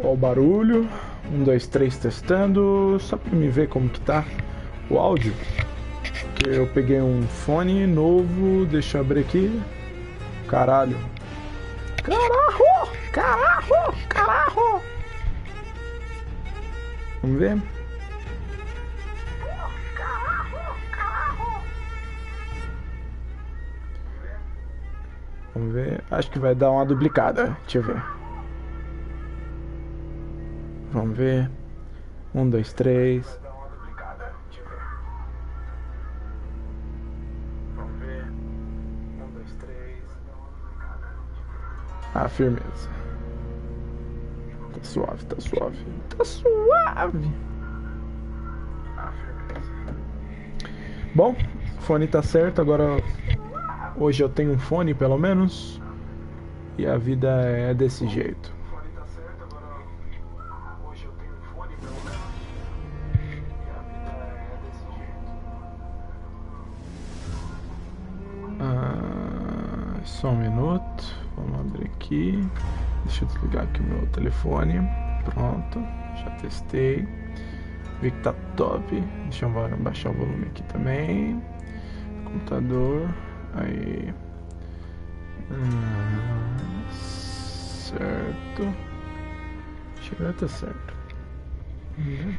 Ó o barulho. 1, 2, 3 testando. Só pra me ver como que tá o áudio. Que eu peguei um fone novo. Deixa eu abrir aqui. Caralho. Carajo! Carajo! Carajo! Vamos ver. Vamos ver. Acho que vai dar uma duplicada. Deixa eu ver. Vamos ver. 1, 2, 3. Vamos ver. 1, 2, 3. Ah, firmeza. Tá suave, tá suave. Tá suave. Ah, firmeza. Bom, o fone tá certo. Agora, hoje eu tenho um fone, pelo menos. E a vida é desse jeito. Só um minuto. Vamos abrir aqui. Deixa eu desligar aqui o meu telefone. Pronto, já testei. Vi que tá top. Deixa eu baixar o volume aqui também. Computador. Aí. Certo. Chegou a tá certo. Vamos ver.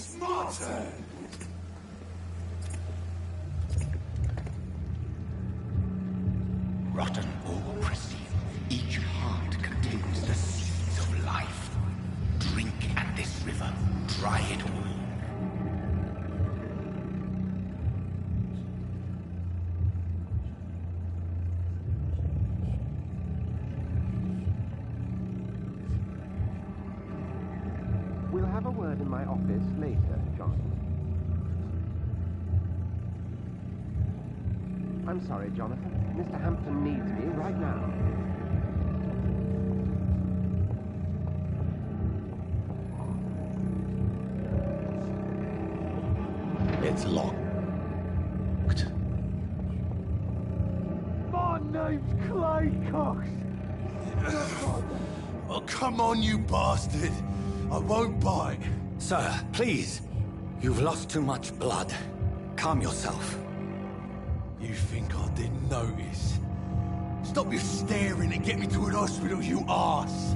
It's my turn. Rotten or pristine, each heart contains the seeds of life. Drink at this river, try it all. We'll have a word in my office later, Jonathan. I'm sorry, Jonathan. Mr. Hampton needs me right now. It's locked. My name's Clay Cox. Oh, come on, you bastard. I won't bite. Sir, please. You've lost too much blood. Calm yourself. You think I didn't notice? Stop your staring and get me to an hospital, you arse!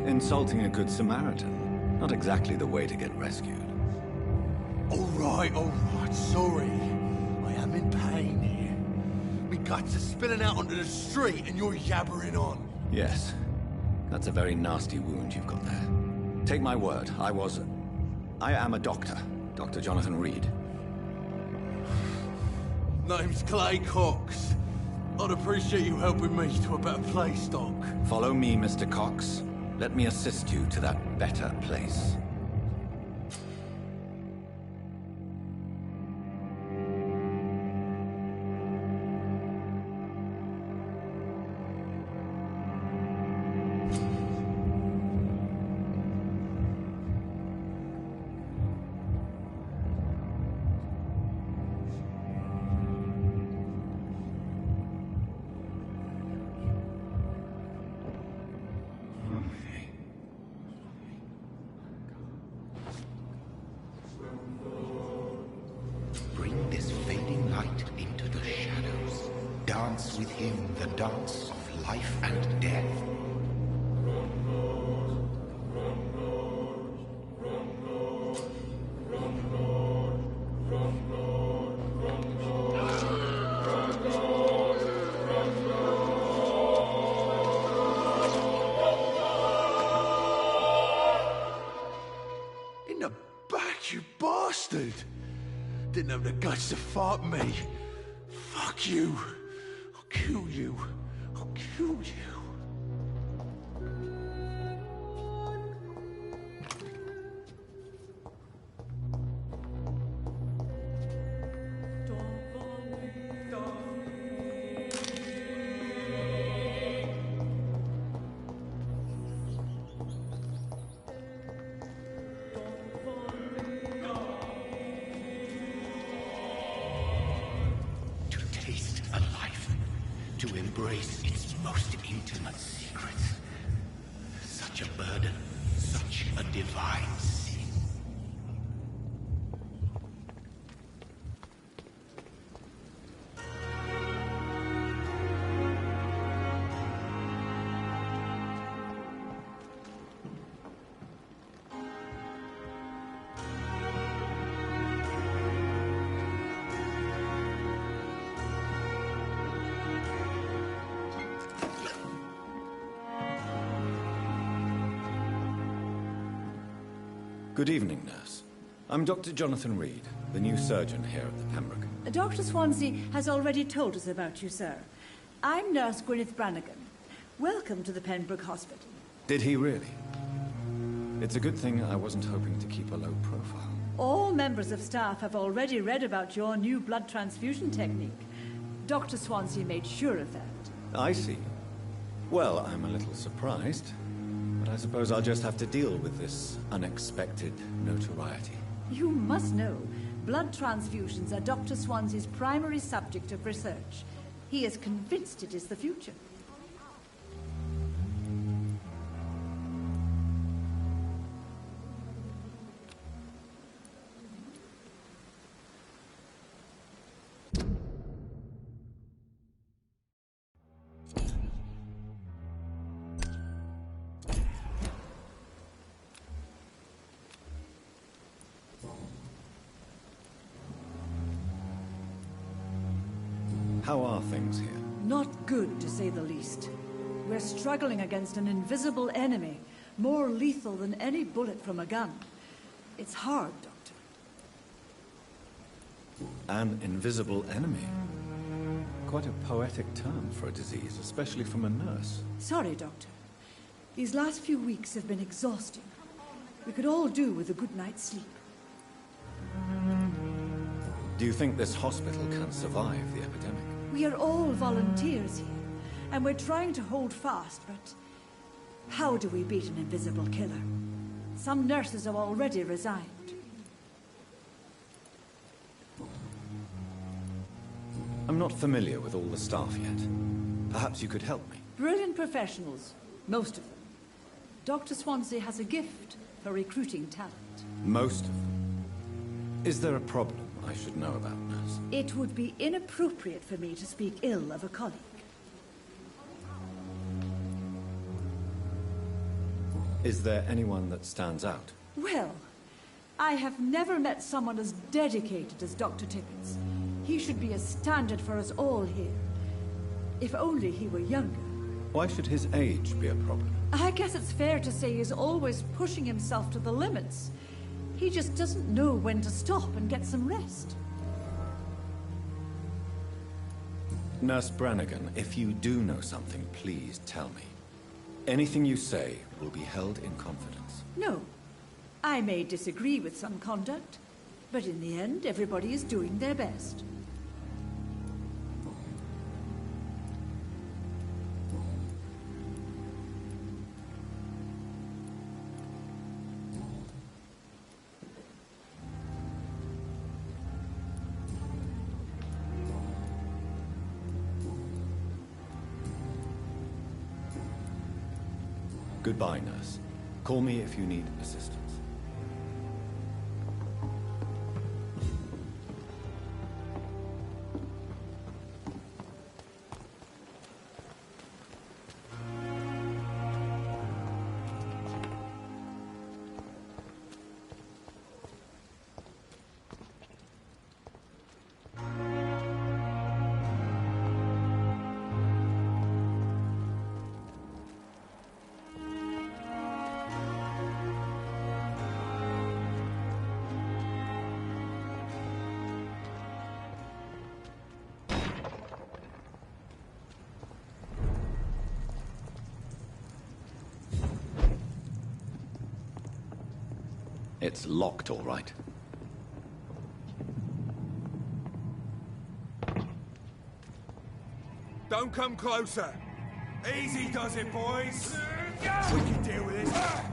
Insulting a good Samaritan. Not exactly the way to get rescued. All right, sorry. I am in pain here. Me guts are spilling out onto the street and you're yabbering on. Yes. That's a very nasty wound you've got there. Take my word, I am a doctor. Dr. Jonathan Reed. Name's Clay Cox. I'd appreciate you helping me to a better place, Doc. Follow me, Mr. Cox. Let me assist you to that better place. Bring this fading light into the shadows. Dance with him the dance of life and death. In the back, you bastard! Didn't have the guts to fight me. Fuck you. I'll kill you. I'll kill you. To taste a life, to embrace its most intimate secrets. Such a burden, such a divine sin. Good evening, nurse. I'm Dr. Jonathan Reed, the new surgeon here at the Pembroke. Dr. Swansea has already told us about you, sir. I'm Nurse Gwyneth Brannigan. Welcome to the Pembroke Hospital. Did he really? It's a good thing I wasn't hoping to keep a low profile. All members of staff have already read about your new blood transfusion technique. Dr. Swansea made sure of that. I see. Well, I'm a little surprised, but I suppose I'll just have to deal with this unexpected notoriety. You must know, blood transfusions are Dr. Swansea's primary subject of research. He is convinced it is the future. How are things here? Not good, to say the least. We're struggling against an invisible enemy, more lethal than any bullet from a gun. It's hard, Doctor. An invisible enemy? Quite a poetic term for a disease, especially from a nurse. Sorry, Doctor. These last few weeks have been exhausting. We could all do with a good night's sleep. Do you think this hospital can survive the epidemic? We are all volunteers here, and we're trying to hold fast, but how do we beat an invisible killer? Some nurses have already resigned. I'm not familiar with all the staff yet. Perhaps you could help me. Brilliant professionals, most of them. Dr. Swansea has a gift for recruiting talent. Most of them. Is there a problem I should know about, nurse? It would be inappropriate for me to speak ill of a colleague. Is there anyone that stands out? Well, I have never met someone as dedicated as Dr. Tippins. He should be a standard for us all here. If only he were younger. Why should his age be a problem? I guess it's fair to say he's always pushing himself to the limits. He just doesn't know when to stop and get some rest. Nurse Brannigan, if you do know something, please tell me. Anything you say will be held in confidence. No. I may disagree with some conduct, but in the end, everybody is doing their best. Goodbye, nurse. Call me if you need assistance. It's locked, all right. Don't come closer. Easy does it, boys. We can deal with this.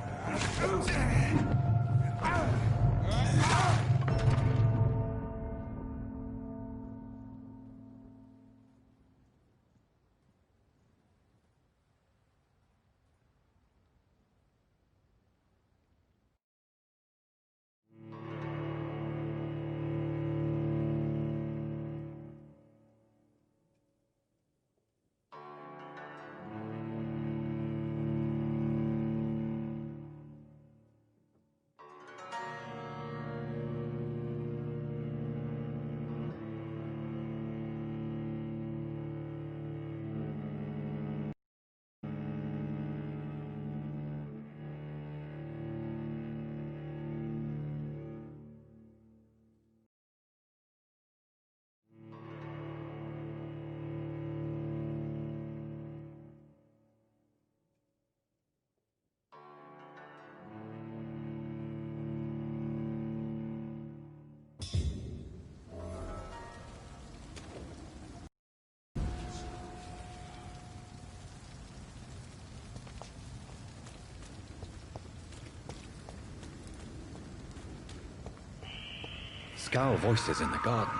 Scowl voices in the garden.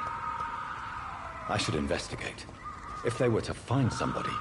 I should investigate. If they were to find somebody.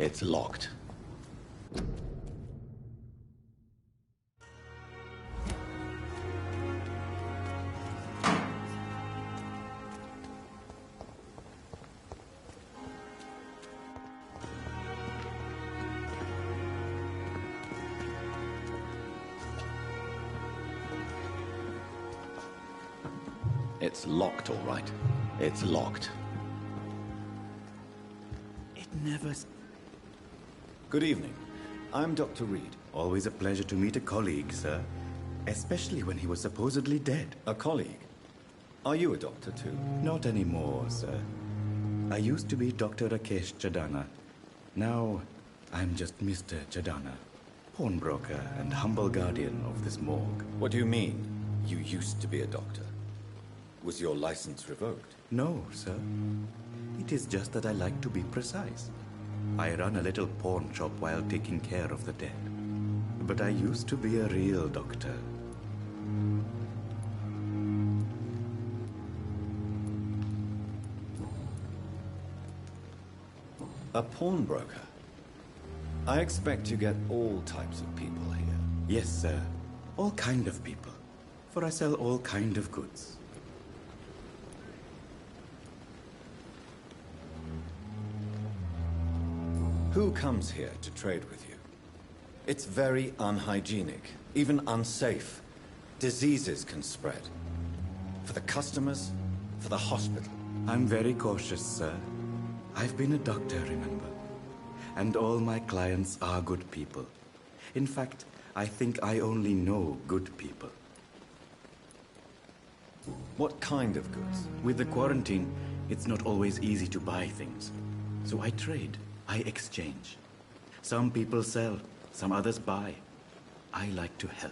It's locked. It's locked, all right. It's locked. It never... Good evening. I'm Dr. Reed. Always a pleasure to meet a colleague, sir. Especially when he was supposedly dead. A colleague? Are you a doctor too? Not anymore, sir. I used to be Dr. Rakesh Chadana. Now, I'm just Mr. Chadana, pawnbroker and humble guardian of this morgue. What do you mean, you used to be a doctor? Was your license revoked? No, sir. It is just that I like to be precise. I run a little pawn shop while taking care of the dead. But I used to be a real doctor. A pawnbroker? I expect you get all types of people here. Yes, sir. All kind of people. For I sell all kind of goods. Who comes here to trade with you? It's very unhygienic, even unsafe. Diseases can spread. For the customers, for the hospital. I'm very cautious, sir. I've been a doctor, remember? And all my clients are good people. In fact, I think I only know good people. What kind of goods? With the quarantine, it's not always easy to buy things. So I trade. I exchange. Some people sell, some others buy. I like to help.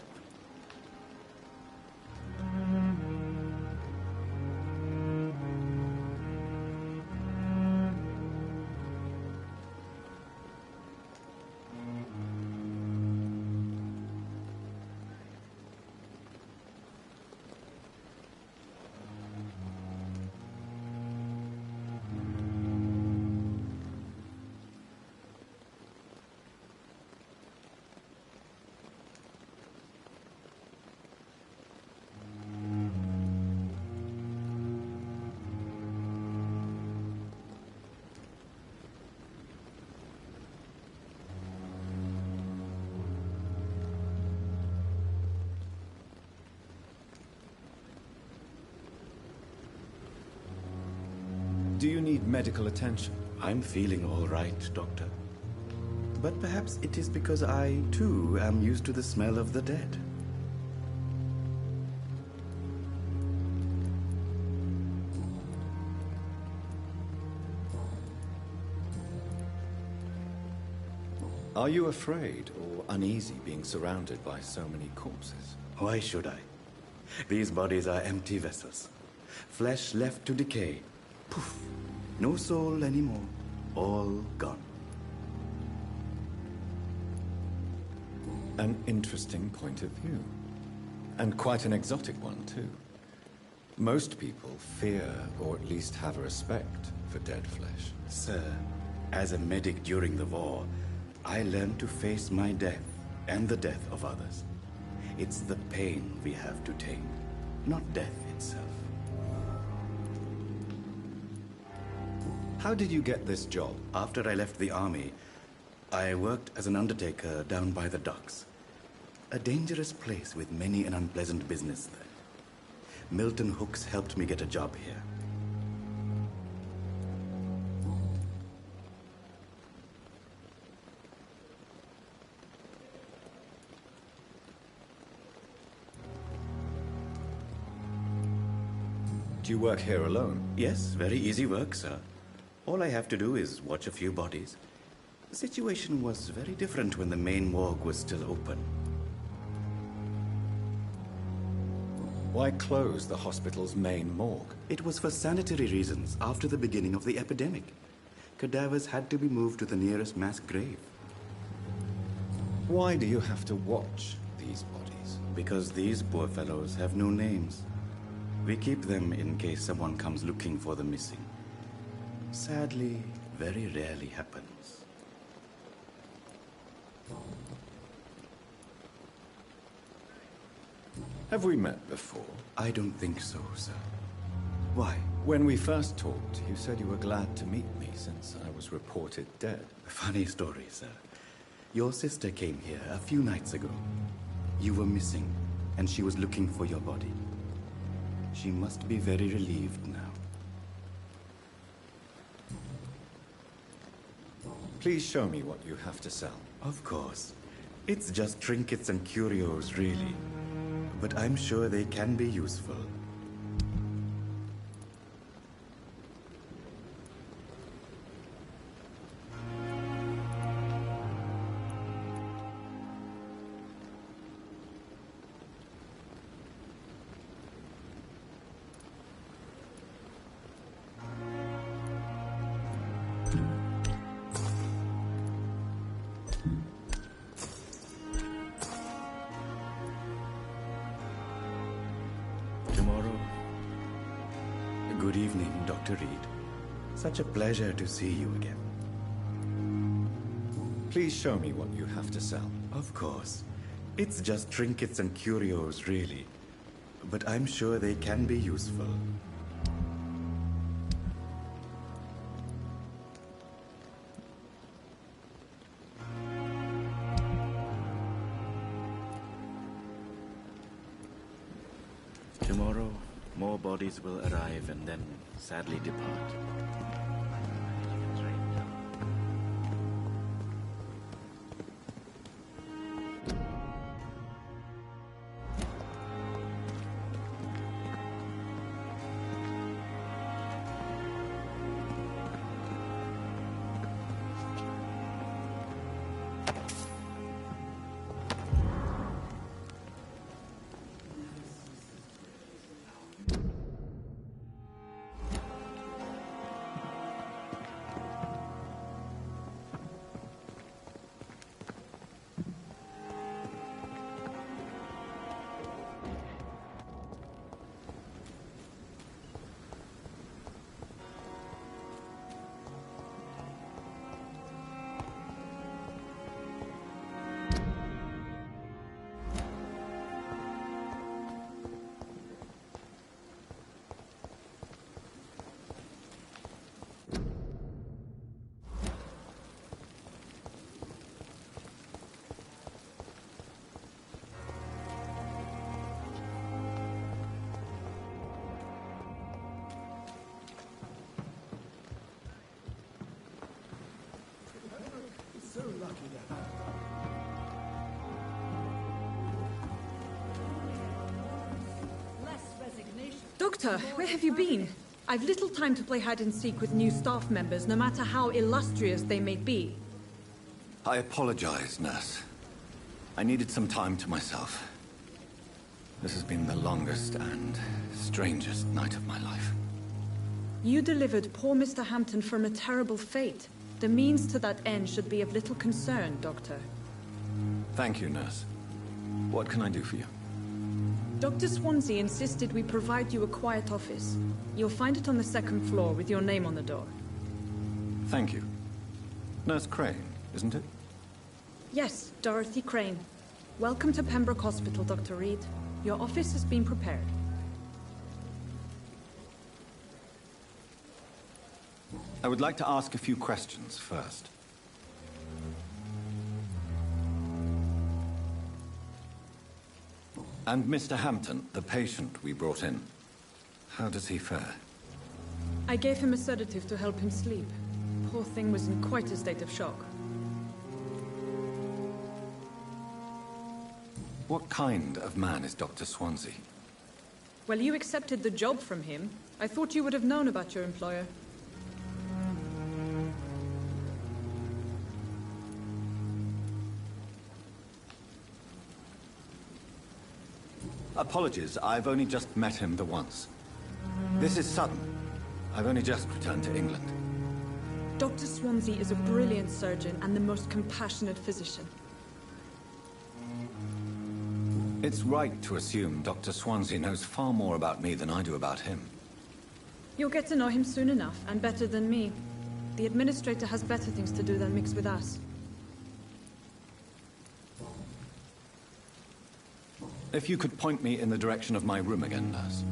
Do you need medical attention? I'm feeling all right, Doctor. But perhaps it is because I, too, am used to the smell of the dead. Are you afraid or uneasy being surrounded by so many corpses? Why should I? These bodies are empty vessels. Flesh left to decay. Poof. No soul anymore. All gone. An interesting point of view. And quite an exotic one, too. Most people fear, or at least have a respect, for dead flesh. Sir, as a medic during the war, I learned to face my death and the death of others. It's the pain we have to tame, not death itself. How did you get this job? After I left the army, I worked as an undertaker down by the docks. A dangerous place with many an unpleasant business there. Milton Hooks helped me get a job here. Do you work here alone? Yes, very easy work, sir. All I have to do is watch a few bodies. The situation was very different when the main morgue was still open. Why close the hospital's main morgue? It was for sanitary reasons after the beginning of the epidemic. Cadavers had to be moved to the nearest mass grave. Why do you have to watch these bodies? Because these poor fellows have no names. We keep them in case someone comes looking for the missing. Sadly, very rarely happens. Have we met before? I don't think so, sir. Why? When we first talked, you said you were glad to meet me since I was reported dead. Funny story, sir. Your sister came here a few nights ago. You were missing, and she was looking for your body. She must be very relieved now. Please show me what you have to sell. Of course. It's just trinkets and curios, really. But I'm sure they can be useful. Good evening, Dr. Reed. Such a pleasure to see you again. Please show me what you have to sell. Of course. It's just trinkets and curios, really. But I'm sure they can be useful. Tomorrow, more bodies will arrive and then sadly depart. Doctor, where have you been? I've little time to play hide and seek with new staff members, no matter how illustrious they may be. I apologize, nurse. I needed some time to myself. This has been the longest and strangest night of my life. You delivered poor Mr. Hampton from a terrible fate. The means to that end should be of little concern, Doctor. Thank you, nurse. What can I do for you? Dr. Swansea insisted we provide you a quiet office. You'll find it on the second floor with your name on the door. Thank you. Nurse Crane, isn't it? Yes, Dorothy Crane. Welcome to Pembroke Hospital, Dr. Reed. Your office has been prepared. I would like to ask a few questions first. And Mr. Hampton, the patient we brought in, how does he fare? I gave him a sedative to help him sleep. Poor thing was in quite a state of shock. What kind of man is Dr. Swansea? Well, you accepted the job from him. I thought you would have known about your employer. Apologies, I've only just met him the once. This is sudden. I've only just returned to England. Dr. Swansea is a brilliant surgeon and the most compassionate physician. It's right to assume Dr. Swansea knows far more about me than I do about him. You'll get to know him soon enough, and better than me. The administrator has better things to do than mix with us. If you could point me in the direction of my room again, nurse.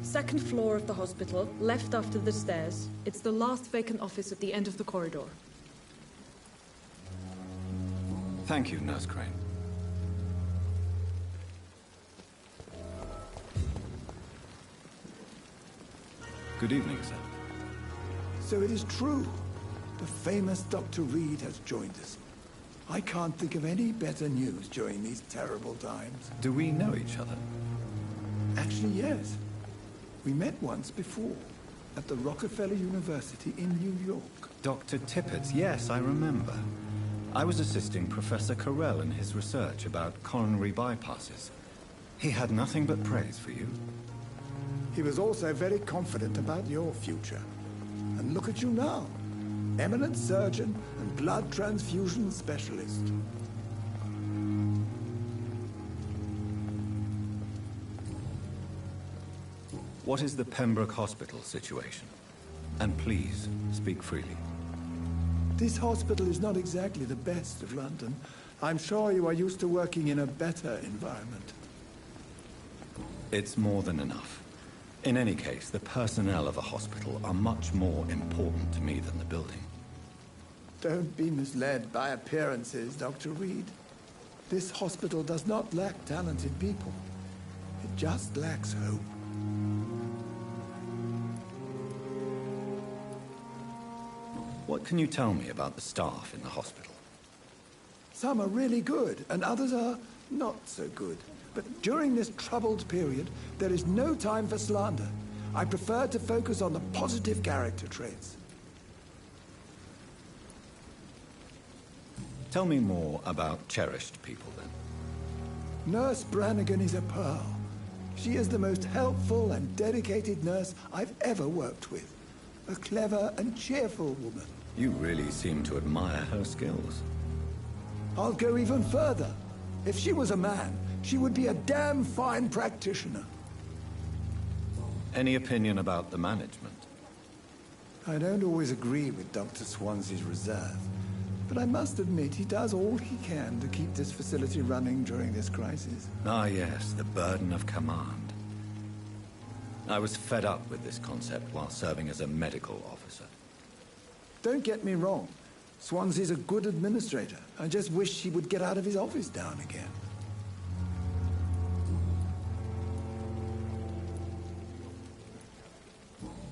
Second floor of the hospital, left after the stairs. It's the last vacant office at the end of the corridor. Thank you, Nurse Crane. Good evening, sir. So it is true. The famous Dr. Reed has joined us. I can't think of any better news during these terrible times. Do we know each other? Actually, yes. We met once before, at the Rockefeller University in New York. Dr. Tippett, yes, I remember. I was assisting Professor Carell in his research about coronary bypasses. He had nothing but praise for you. He was also very confident about your future. And look at you now. Eminent surgeon and blood transfusion specialist. What is the Pembroke Hospital situation? And please, speak freely. This hospital is not exactly the best of London. I'm sure you are used to working in a better environment. It's more than enough. In any case, the personnel of a hospital are much more important to me than the building. Don't be misled by appearances, Dr. Reed. This hospital does not lack talented people. It just lacks hope. What can you tell me about the staff in the hospital? Some are really good, and others are not so good. But during this troubled period, there is no time for slander. I prefer to focus on the positive character traits. Tell me more about cherished people, then. Nurse Brannigan is a pearl. She is the most helpful and dedicated nurse I've ever worked with. A clever and cheerful woman. You really seem to admire her skills. I'll go even further. If she was a man, she would be a damn fine practitioner. Any opinion about the management? I don't always agree with Dr. Swansea's reserve, but I must admit he does all he can to keep this facility running during this crisis. Ah, yes, the burden of command. I was fed up with this concept while serving as a medical officer. Don't get me wrong. Swansea's a good administrator. I just wish he would get out of his office down again.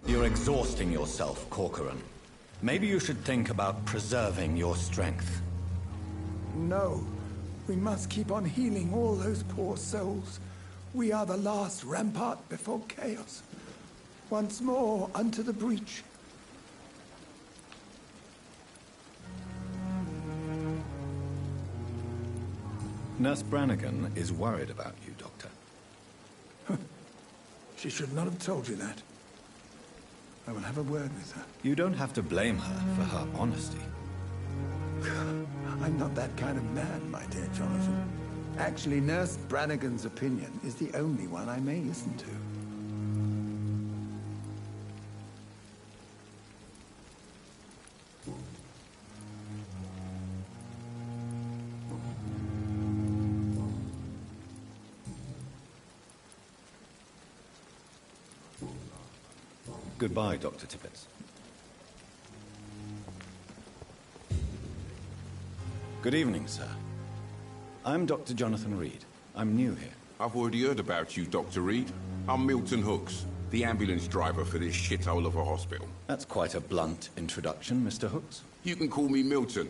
You're exhausting yourself, Corcoran. Maybe you should think about preserving your strength. No. We must keep on healing all those poor souls. We are the last rampart before chaos. Once more unto the breach. Nurse Brannigan is worried about you, Doctor. She should not have told you that. I will have a word with her. You don't have to blame her for her honesty. I'm not that kind of man, my dear Jonathan. Actually, Nurse Brannigan's opinion is the only one I may listen to. Goodbye, Dr. Tippett. Good evening, sir. I'm Dr. Jonathan Reed. I'm new here. I've already heard about you, Dr. Reed. I'm Milton Hooks, the ambulance driver for this shithole of a hospital. That's quite a blunt introduction, Mr. Hooks. You can call me Milton.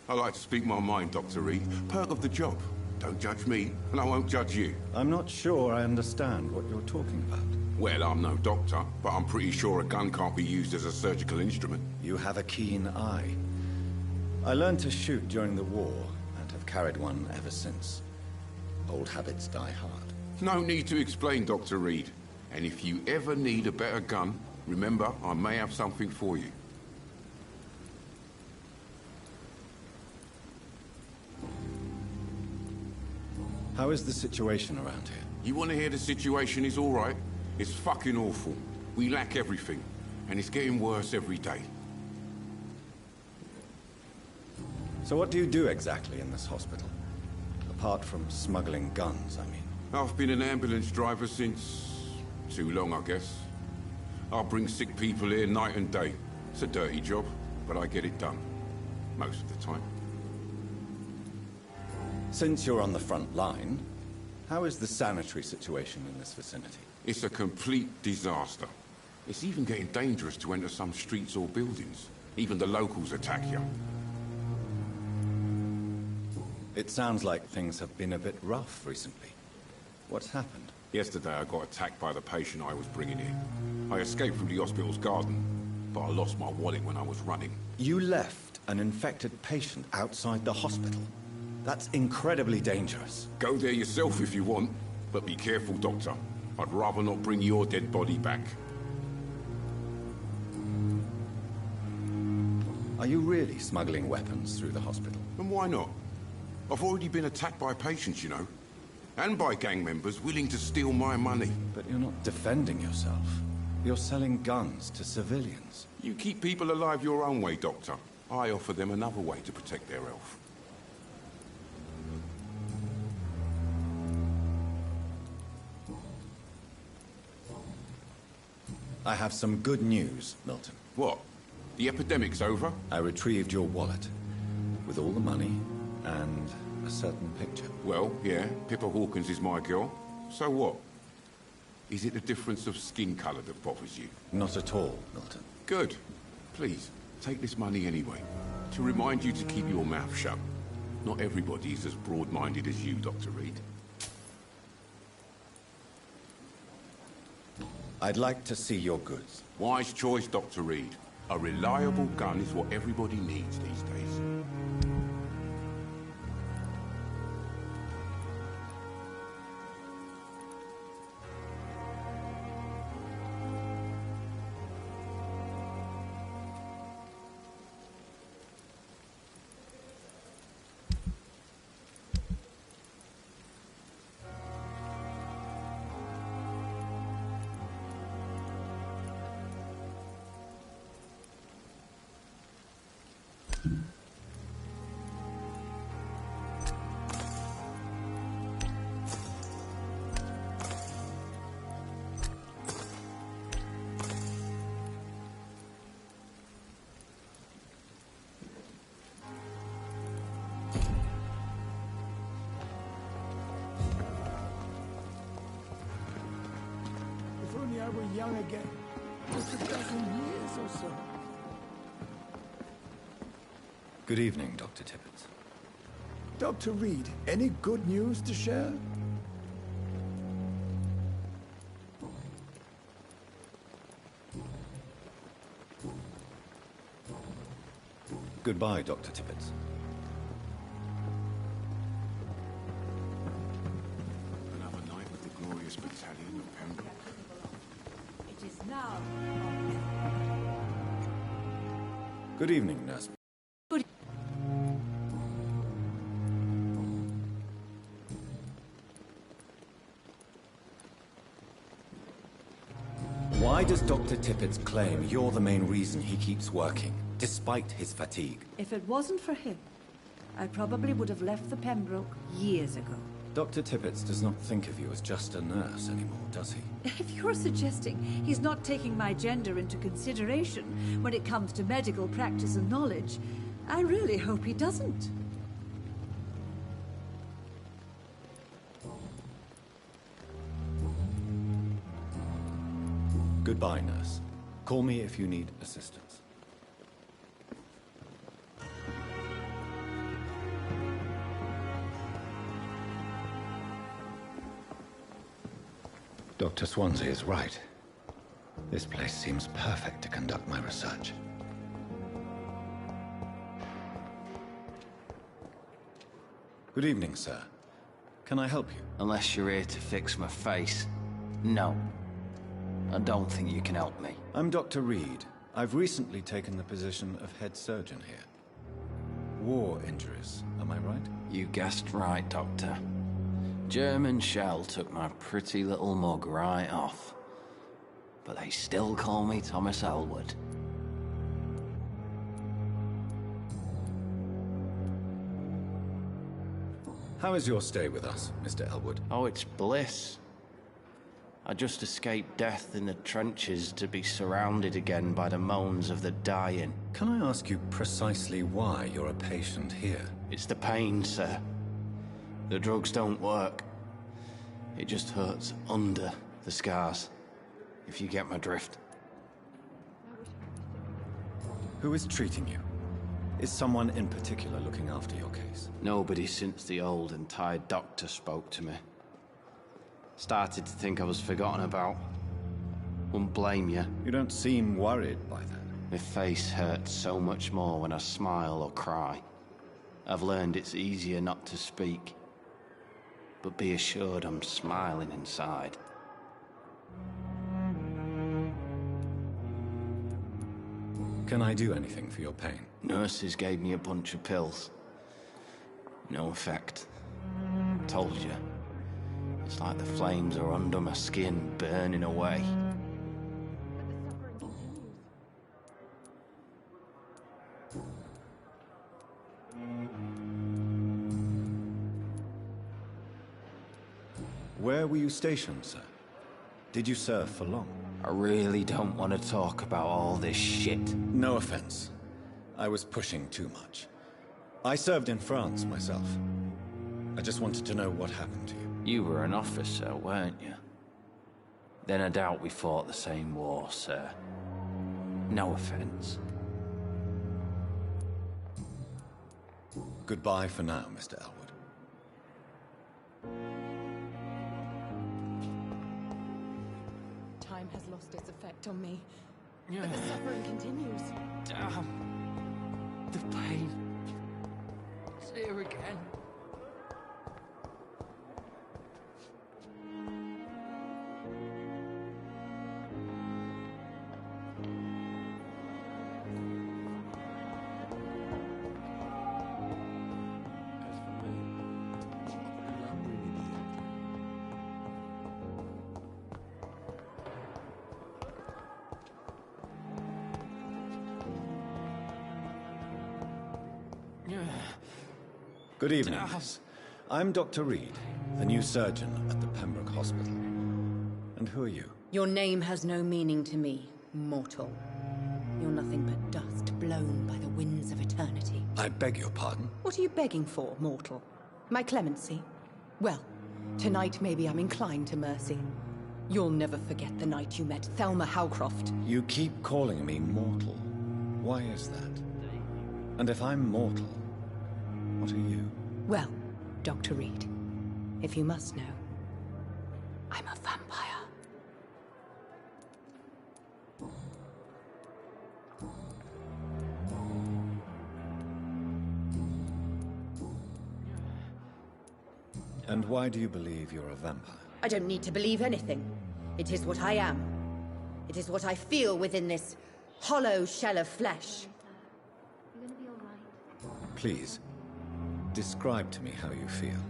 I like to speak my mind, Dr. Reed. Perk of the job. Don't judge me, and I won't judge you. I'm not sure I understand what you're talking about. Well, I'm no doctor, but I'm pretty sure a gun can't be used as a surgical instrument. You have a keen eye. I learned to shoot during the war, and have carried one ever since. Old habits die hard. No need to explain, Dr. Reed. And if you ever need a better gun, remember, I may have something for you. How is the situation around here? You want to hear the situation is all right? It's fucking awful. We lack everything, and it's getting worse every day. So what do you do exactly in this hospital? Apart from smuggling guns, I mean. I've been an ambulance driver since... too long, I guess. I bring sick people here night and day. It's a dirty job, but I get it done. Most of the time. Since you're on the front line, how is the sanitary situation in this vicinity? It's a complete disaster. It's even getting dangerous to enter some streets or buildings. Even the locals attack you. It sounds like things have been a bit rough recently. What's happened? Yesterday I got attacked by the patient I was bringing in. I escaped from the hospital's garden, but I lost my wallet when I was running. You left an infected patient outside the hospital? That's incredibly dangerous. Go there yourself if you want, but be careful, Doctor. I'd rather not bring your dead body back. Are you really smuggling weapons through the hospital? And why not? I've already been attacked by patients, you know. And by gang members willing to steal my money. But you're not defending yourself. You're selling guns to civilians. You keep people alive your own way, Doctor. I offer them another way to protect their health. I have some good news, Milton. What? The epidemic's over? I retrieved your wallet, with all the money, and a certain picture. Well, yeah, Pippa Hawkins is my girl. So what? Is it the difference of skin colour that bothers you? Not at all, Milton. Good. Please, take this money anyway. To remind you to keep your mouth shut. Not everybody is as broad-minded as you, Dr. Reed. I'd like to see your goods. Wise choice, Dr. Reed. A reliable gun is what everybody needs these days. If only I were young again. Just a dozen years or so. Good evening, Dr. Tippett. Dr. Reed, any good news to share? Goodbye, Dr. Tippett. Another night with the glorious battalion of Pembroke. It is now. Good evening, nurse. Why does Dr. Tippett claim you're the main reason he keeps working, despite his fatigue? If it wasn't for him, I probably would have left the Pembroke years ago. Dr. Tippett does not think of you as just a nurse anymore, does he? If you're suggesting he's not taking my gender into consideration when it comes to medical practice and knowledge, I really hope he doesn't. Goodbye, nurse. Call me if you need assistance. Dr. Swansea is right. This place seems perfect to conduct my research. Good evening, sir. Can I help you? Unless you're here to fix my face. No. I don't think you can help me. I'm Dr. Reed. I've recently taken the position of head surgeon here. War injuries, am I right? You guessed right, Doctor. German shell took my pretty little mug right off. But they still call me Thomas Elwood. How is your stay with us, Mr. Elwood? Oh, it's bliss. I just escaped death in the trenches to be surrounded again by the moans of the dying. Can I ask you precisely why you're a patient here? It's the pain, sir. The drugs don't work. It just hurts under the scars, if you get my drift. Who is treating you? Is someone in particular looking after your case? Nobody since the old and tired doctor spoke to me. Started to think I was forgotten about. Wouldn't blame you. You don't seem worried by that. My face hurts so much more when I smile or cry. I've learned it's easier not to speak. But be assured I'm smiling inside. Can I do anything for your pain? Nurses gave me a bunch of pills. No effect. Told you. It's like the flames are under my skin, burning away. Where were you stationed, sir? Did you serve for long? I really don't want to talk about all this shit. No offense. I was pushing too much. I served in France myself. I just wanted to know what happened to you. You were an officer, weren't you? Then I doubt we fought the same war, sir. No offense. Goodbye for now, Mr. Elwood. Time has lost its effect on me. But the suffering continues. Damn. The pain. It's here again. Good evening, miss. I'm Dr. Reed, the new surgeon at the Pembroke Hospital. And who are you? Your name has no meaning to me, mortal. You're nothing but dust blown by the winds of eternity. I beg your pardon? What are you begging for, mortal? My clemency? Well, tonight maybe I'm inclined to mercy. You'll never forget the night you met Thelma Howcroft. You keep calling me mortal. Why is that? And if I'm mortal, what are you? Well, Dr. Reed, if you must know, I'm a vampire. And why do you believe you're a vampire? I don't need to believe anything. It is what I am. It is what I feel within this hollow shell of flesh. Please, describe to me how you feel.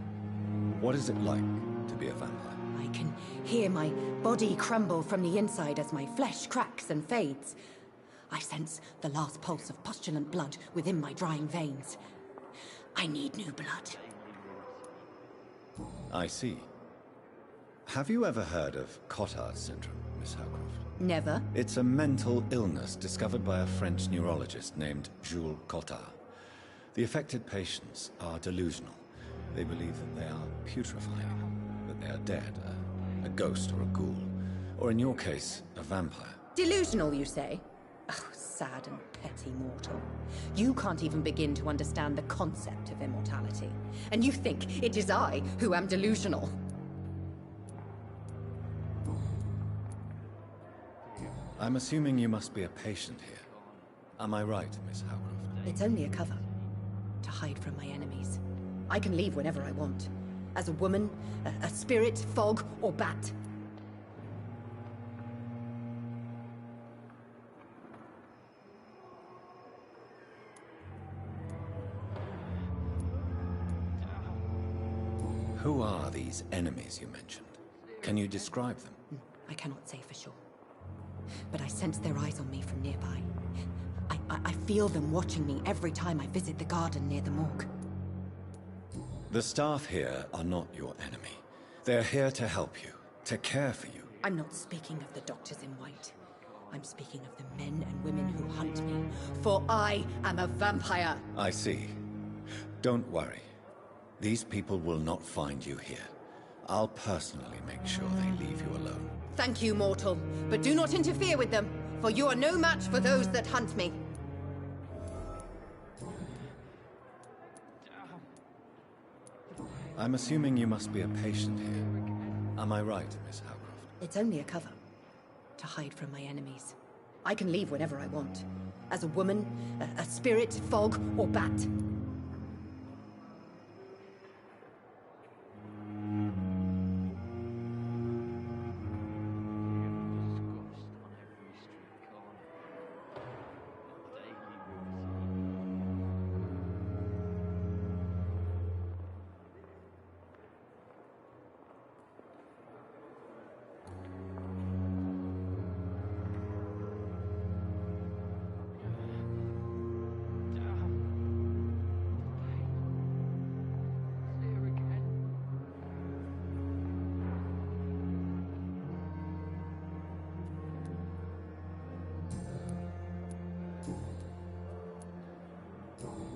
What is it like to be a vampire? I can hear my body crumble from the inside as my flesh cracks and fades. I sense the last pulse of postulant blood within my drying veins. I need new blood. I see. Have you ever heard of Cotard syndrome, Miss Howcroft? Never. It's a mental illness discovered by a French neurologist named Jules Cotard. The affected patients are delusional. They believe that they are putrefying, that they are dead, a ghost or a ghoul, or in your case, a vampire. Delusional, you say? Oh, sad and petty mortal. You can't even begin to understand the concept of immortality. And you think it is I who am delusional. I'm assuming you must be a patient here. Am I right, Miss Howcroft? It's only a cover. To hide from my enemies. I can leave whenever I want. As a woman, a spirit, fog, or bat. Who are these enemies you mentioned? Can you describe them? I cannot say for sure. But I sense their eyes on me from nearby. I feel them watching me every time I visit the garden near the morgue. The staff here are not your enemy. They're here to help you, to care for you. I'm not speaking of the doctors in white. I'm speaking of the men and women who hunt me, for I am a vampire. I see. Don't worry. These people will not find you here. I'll personally make sure they leave you alone. Thank you, mortal, but do not interfere with them, for you are no match for those that hunt me. I'm assuming you must be a patient here. Am I right, Miss Howcroft? It's only a cover. To hide from my enemies. I can leave whenever I want. As a woman, a spirit, fog, or bat.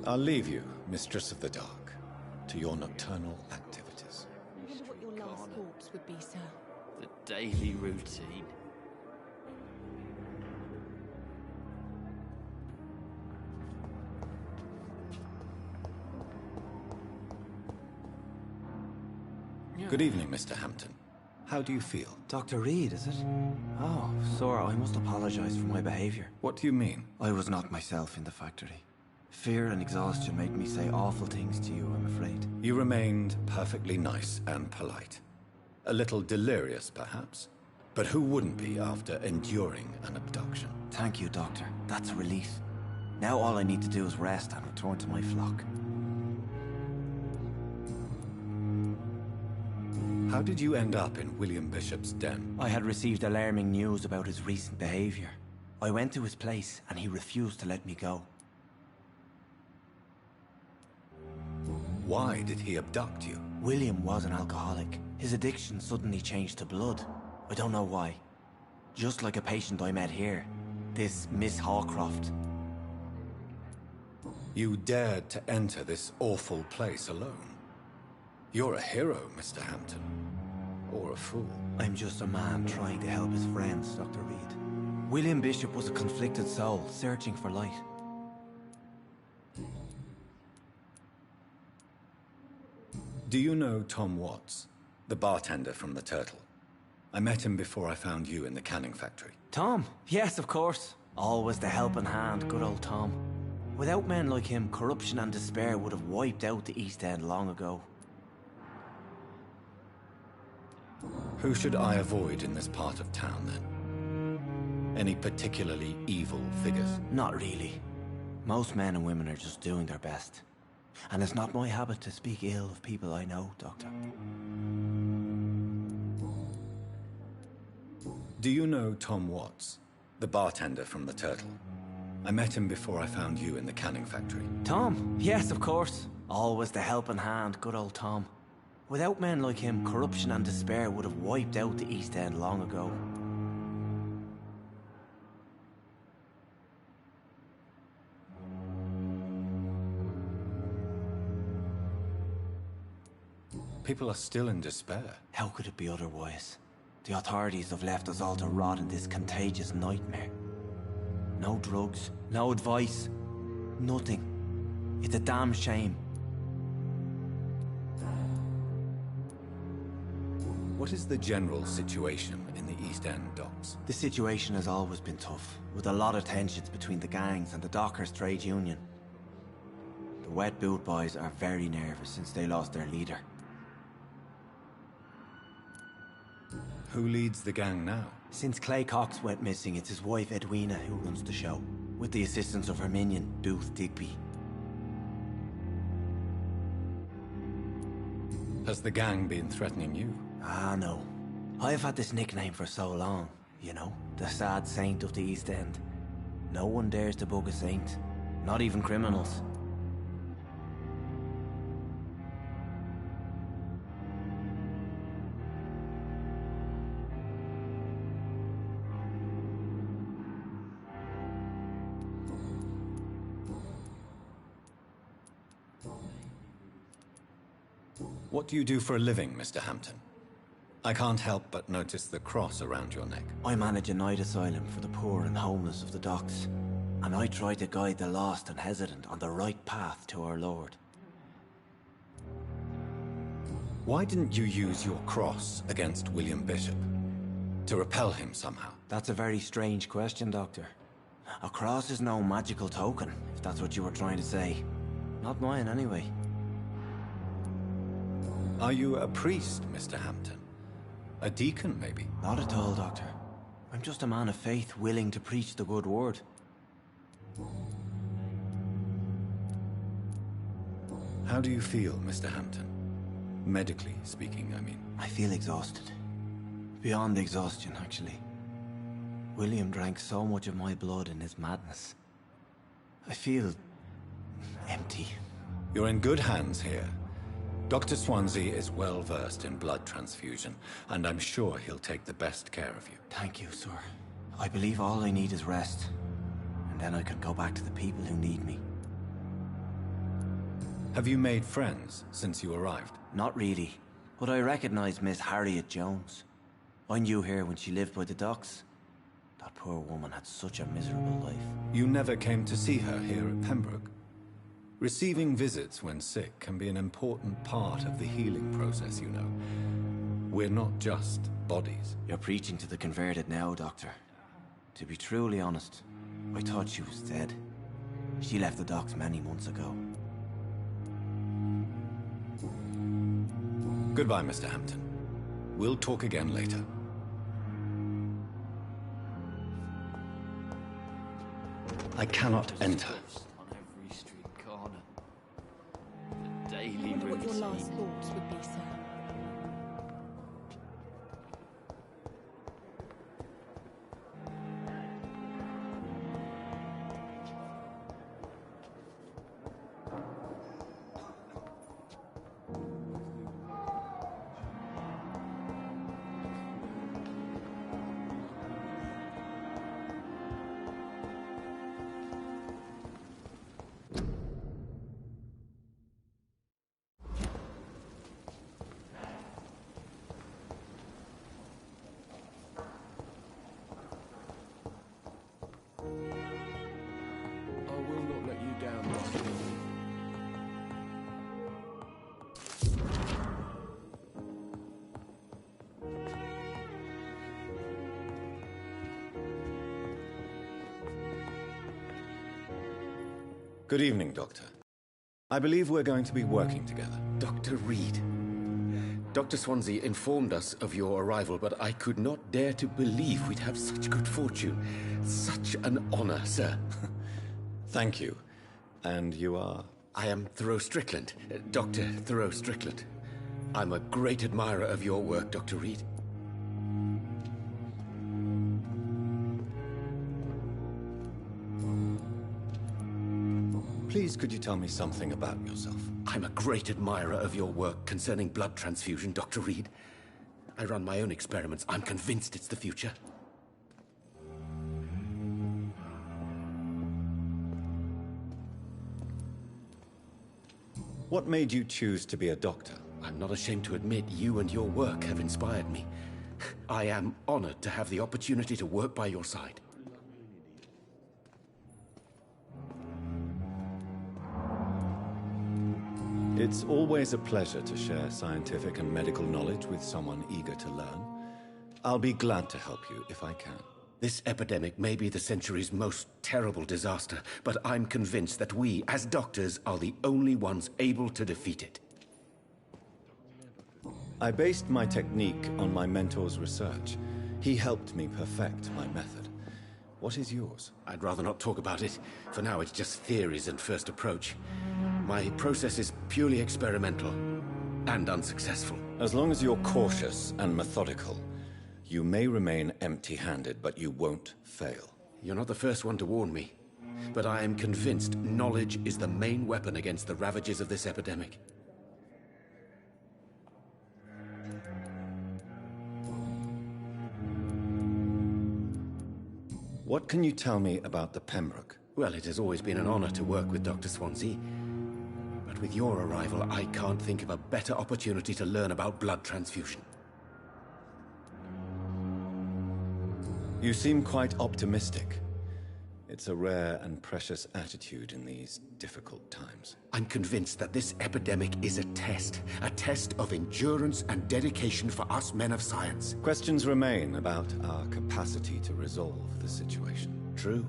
I'll leave you, Mistress of the Dark, to your nocturnal activities. I wonder what your last thoughts would be, sir. The daily routine. Good evening, Mr. Hampton. How do you feel? Dr. Reed, is it? Oh, sir, I must apologize for my behavior. What do you mean? I was not myself in the factory. Fear and exhaustion made me say awful things to you, I'm afraid. You remained perfectly nice and polite. A little delirious, perhaps. But who wouldn't be after enduring an abduction? Thank you, Doctor. That's a relief. Now all I need to do is rest and return to my flock. How did you end up in William Bishop's den? I had received alarming news about his recent behavior. I went to his place and he refused to let me go. Why did he abduct you? William was an alcoholic. His addiction suddenly changed to blood. I don't know why. Just like a patient I met here. This Miss Hawcroft. You dared to enter this awful place alone. You're a hero, Mr. Hampton. Or a fool. I'm just a man trying to help his friends, Dr. Reed. William Bishop was a conflicted soul, searching for light. Do you know Tom Watts, the bartender from the Turtle? I met him before I found you in the canning factory. Tom? Yes, of course. Always the helping hand, good old Tom. Without men like him, corruption and despair would have wiped out the East End long ago. Who should I avoid in this part of town, then? Any particularly evil figures? Not really. Most men and women are just doing their best. And it's not my habit to speak ill of people I know, Doctor. Do you know Tom Watts, the bartender from the Turtle? I met him before I found you in the canning factory. Tom? Yes, of course. Always the helping hand, good old Tom. Without men like him, corruption and despair would have wiped out the East End long ago. People are still in despair. How could it be otherwise? The authorities have left us all to rot in this contagious nightmare. No drugs, no advice, nothing. It's a damn shame. What is the general situation in the East End docks? The situation has always been tough, with a lot of tensions between the gangs and the dockers' trade union. The wet boot boys are very nervous since they lost their leader. Who leads the gang now? Since Clay Cox went missing, it's his wife Edwina who runs the show, with the assistance of her minion, Booth Digby. Has the gang been threatening you? Ah, no. I've had this nickname for so long, you know, the sad saint of the East End. No one dares to bug a saint, not even criminals. What do you do for a living, Mr. Hampton? I can't help but notice the cross around your neck. I manage a night asylum for the poor and homeless of the docks. And I try to guide the lost and hesitant on the right path to our Lord. Why didn't you use your cross against William Bishop? To repel him somehow? That's a very strange question, Doctor. A cross is no magical token, if that's what you were trying to say. Not mine, anyway. Are you a priest, Mr. Hampton? A deacon, maybe? Not at all, Doctor. I'm just a man of faith willing to preach the good word. How do you feel, Mr. Hampton? Medically speaking, I mean. I feel exhausted. Beyond exhaustion, actually. William drank so much of my blood in his madness. I feel empty. You're in good hands here. Dr. Swansea is well versed in blood transfusion, and I'm sure he'll take the best care of you. Thank you, sir. I believe all I need is rest. And then I can go back to the people who need me. Have you made friends since you arrived? Not really, but I recognize Miss Harriet Jones. I knew her when she lived by the docks. That poor woman had such a miserable life. You never came to see her here at Pembroke? Receiving visits when sick can be an important part of the healing process, you know. We're not just bodies. You're preaching to the converted now, Doctor. To be truly honest, I thought she was dead. She left the docks many months ago. Goodbye, Mr. Hampton. We'll talk again later. I cannot enter. On every street corner. The daily I wonder what your routine. last thoughts would be, sir. Good evening, Doctor. I believe we're going to be working together. Dr. Reed. Dr. Swansea informed us of your arrival, but I could not dare to believe we'd have such good fortune. Such an honor, sir. Thank you. And you are? I am Thoreau Strickland, Dr. Thoreau Strickland. I'm a great admirer of your work, Dr. Reed. Please, could you tell me something about yourself? I'm a great admirer of your work concerning blood transfusion, Dr. Reed. I run my own experiments. I'm convinced it's the future. What made you choose to be a doctor? I'm not ashamed to admit you and your work have inspired me. I am honored to have the opportunity to work by your side. It's always a pleasure to share scientific and medical knowledge with someone eager to learn. I'll be glad to help you if I can. This epidemic may be the century's most terrible disaster, but I'm convinced that we, as doctors, are the only ones able to defeat it. I based my technique on my mentor's research. He helped me perfect my method. What is yours? I'd rather not talk about it. For now, it's just theories and first approach. My process is purely experimental and unsuccessful. As long as you're cautious and methodical, you may remain empty-handed, but you won't fail. You're not the first one to warn me, but I am convinced knowledge is the main weapon against the ravages of this epidemic. What can you tell me about the Pembroke? Well, it has always been an honor to work with Dr. Swansea. But with your arrival, I can't think of a better opportunity to learn about blood transfusion. You seem quite optimistic. It's a rare and precious attitude in these difficult times. I'm convinced that this epidemic is a test of endurance and dedication for us men of science. Questions remain about our capacity to resolve the situation. True.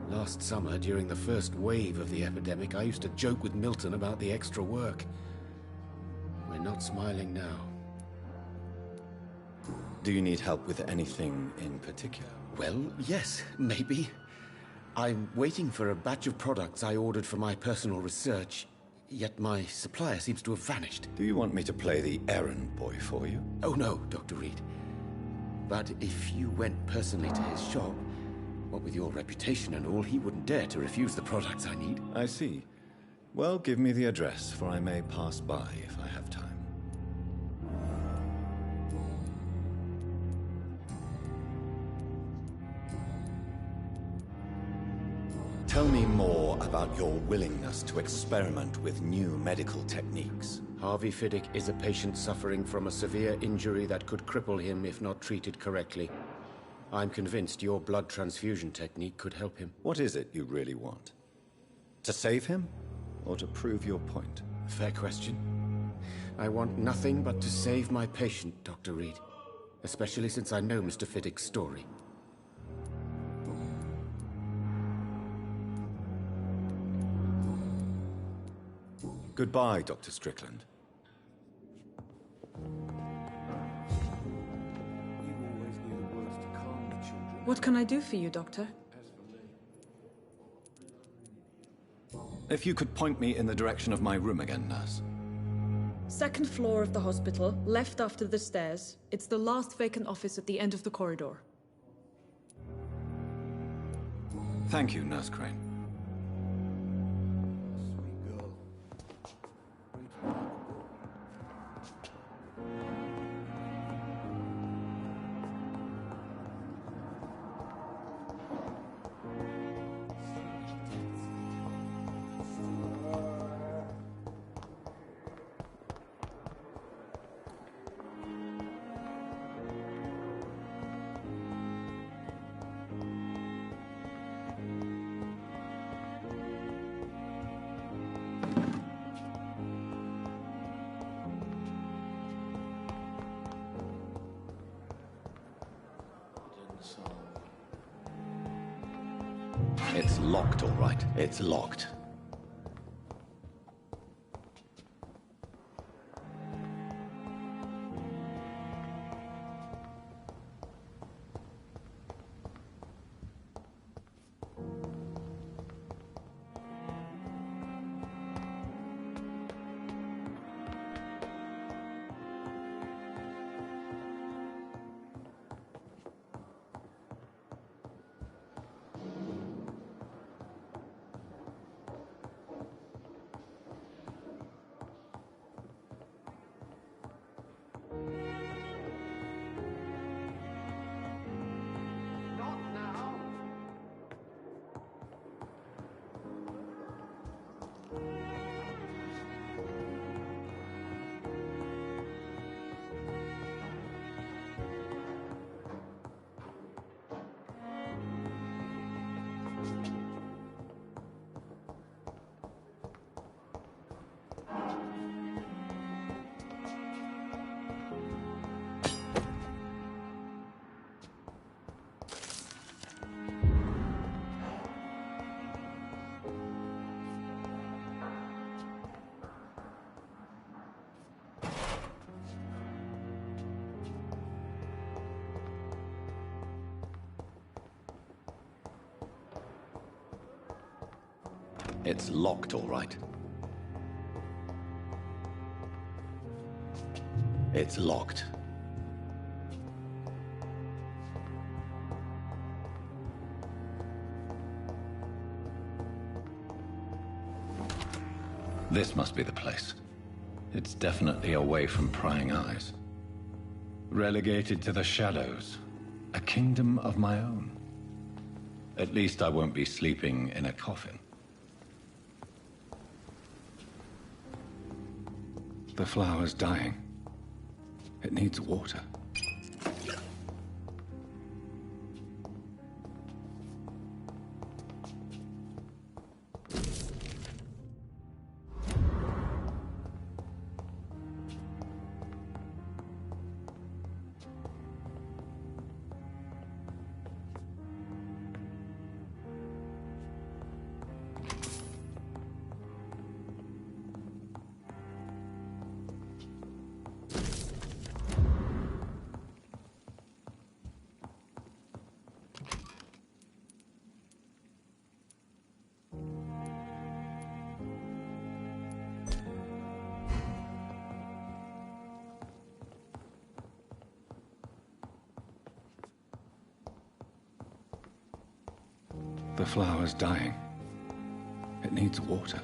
Last summer, during the first wave of the epidemic, I used to joke with Milton about the extra work. We're not smiling now. Do you need help with anything in particular? Well, yes, maybe. I'm waiting for a batch of products I ordered for my personal research, yet my supplier seems to have vanished. Do you want me to play the errand boy for you? Oh no, Dr. Reed. But if you went personally to his shop, what with your reputation and all, he wouldn't dare to refuse the products I need. I see. Well, give me the address, for I may pass by if I have time. Tell me more about your willingness to experiment with new medical techniques. Harvey Fiddick is a patient suffering from a severe injury that could cripple him if not treated correctly. I'm convinced your blood transfusion technique could help him. What is it you really want? To save him, or to prove your point? Fair question. I want nothing but to save my patient, Dr. Reed. Especially since I know Mr. Fiddick's story. Goodbye, Dr. Strickland. What can I do for you, Doctor? If you could point me in the direction of my room again, nurse. Second floor of the hospital, left after the stairs. It's the last vacant office at the end of the corridor. Thank you, Nurse Crane. It's locked, all right. It's locked. It's locked, all right. It's locked. This must be the place. It's definitely away from prying eyes. Relegated to the shadows. A kingdom of my own. At least I won't be sleeping in a coffin. The flower's dying. It needs water. The flower's dying. It needs water.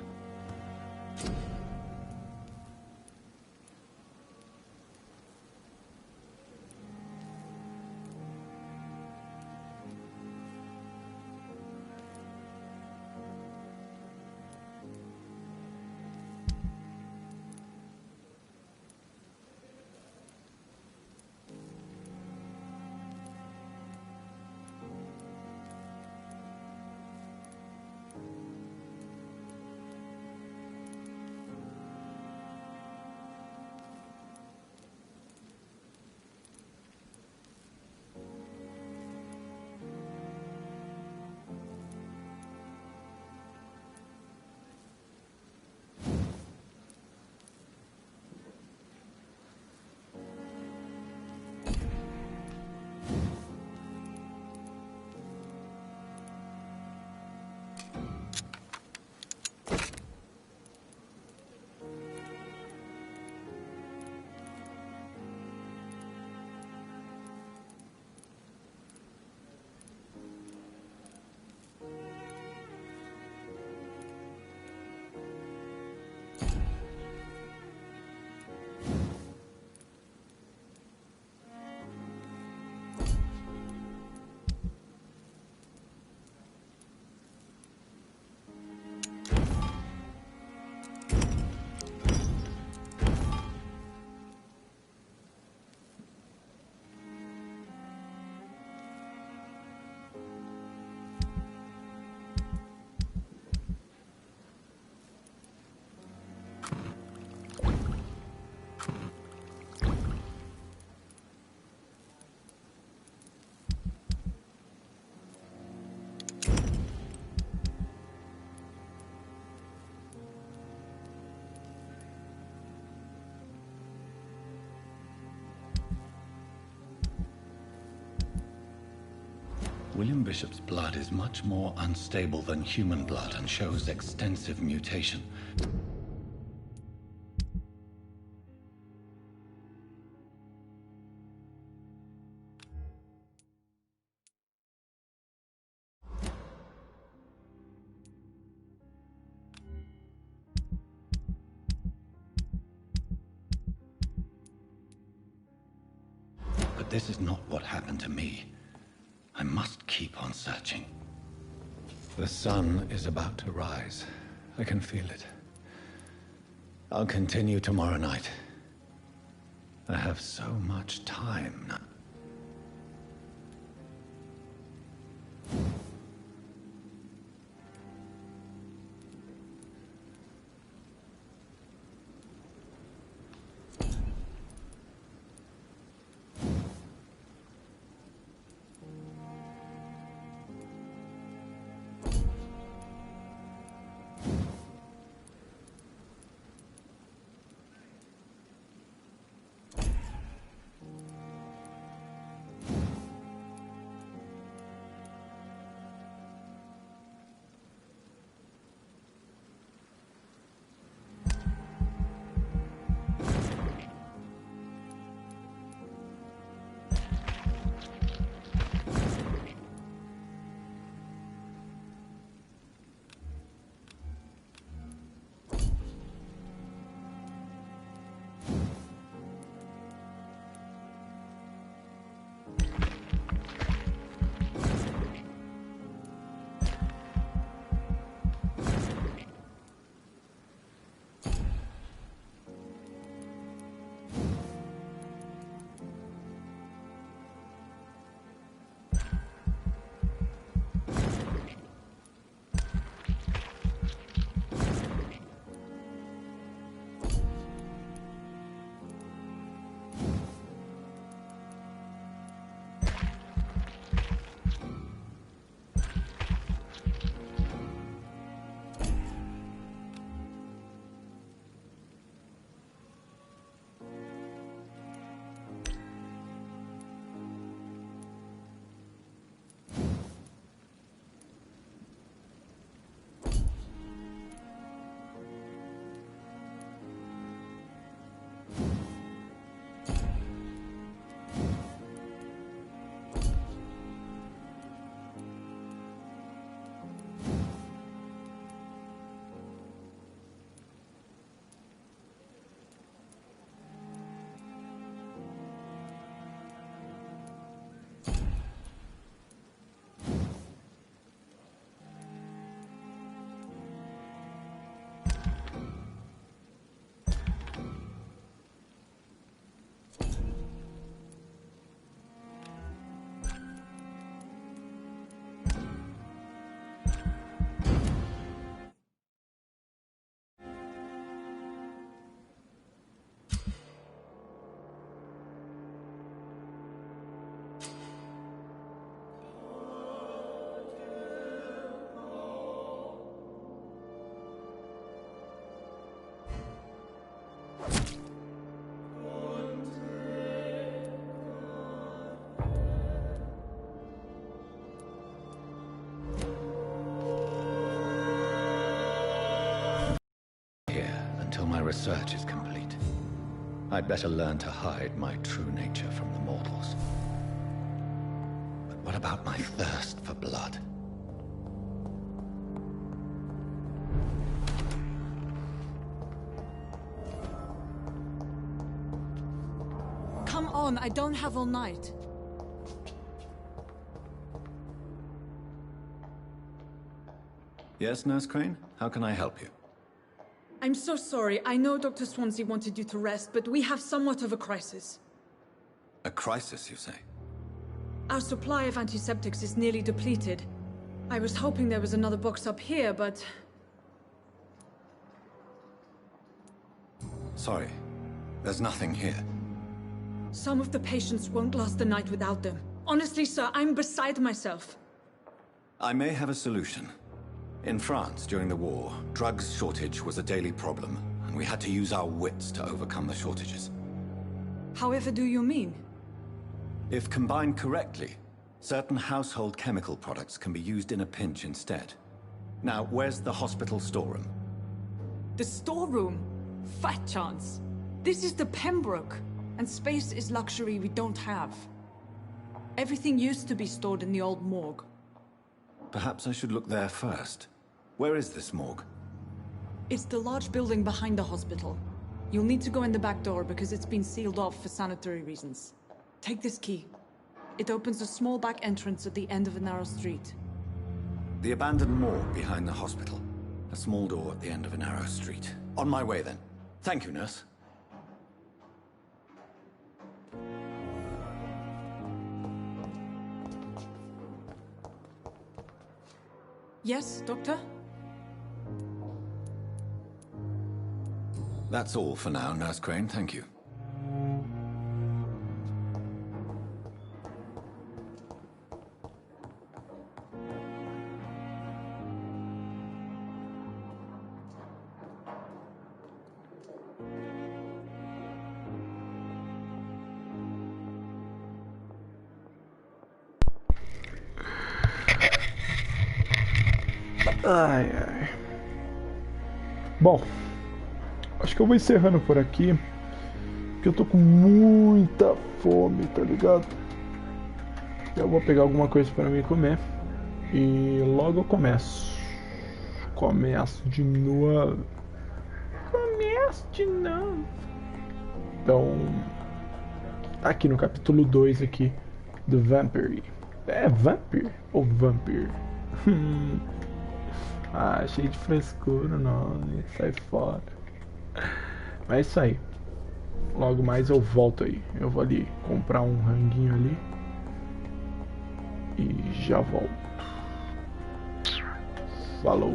William Bishop's blood is much more unstable than human blood and shows extensive mutation. But this is not what happened to me. I must keep on searching. The sun is about to rise. I can feel it. I'll continue tomorrow night. I have so much time now. research is complete. I'd better learn to hide my true nature from the mortals. But what about my thirst for blood? Come on, I don't have all night. Yes, Nurse Crane? How can I help you? I'm so sorry. I know Dr. Swansea wanted you to rest, but we have somewhat of a crisis. A crisis, you say? Our supply of antiseptics is nearly depleted. I was hoping there was another box up here, but... Sorry. There's nothing here. Some of the patients won't last the night without them. Honestly, sir, I'm beside myself. I may have a solution. In France, during the war, drugs shortage was a daily problem, and we had to use our wits to overcome the shortages. However do you mean? If combined correctly, certain household chemical products can be used in a pinch instead. Now, where's the hospital storeroom? The storeroom? Fat chance. This is the Pembroke, and space is luxury we don't have. Everything used to be stored in the old morgue. Perhaps I should look there first. Where is this morgue? It's the large building behind the hospital. You'll need to go in the back door because it's been sealed off for sanitary reasons. Take this key. It opens a small back entrance at the end of a narrow street. The abandoned morgue behind the hospital. A small door at the end of a narrow street. On my way then. Thank you, nurse. Yes, Doctor? That's all for now, Nurse Crane. Thank you. Ai, ai. Bom, acho que eu vou encerrando por aqui, porque eu tô com muita fome, tá ligado? Eu vou pegar alguma coisa para mim comer e logo eu começo. Começo de novo. Então, tá aqui no capítulo 2 aqui do Vampyr. É Vampyr ou Vampyr? Ah, cheio de frescura o nome, sai fora. Mas é isso aí. Logo mais eu volto aí. Eu vou ali comprar um ranguinho ali e já volto. Falou!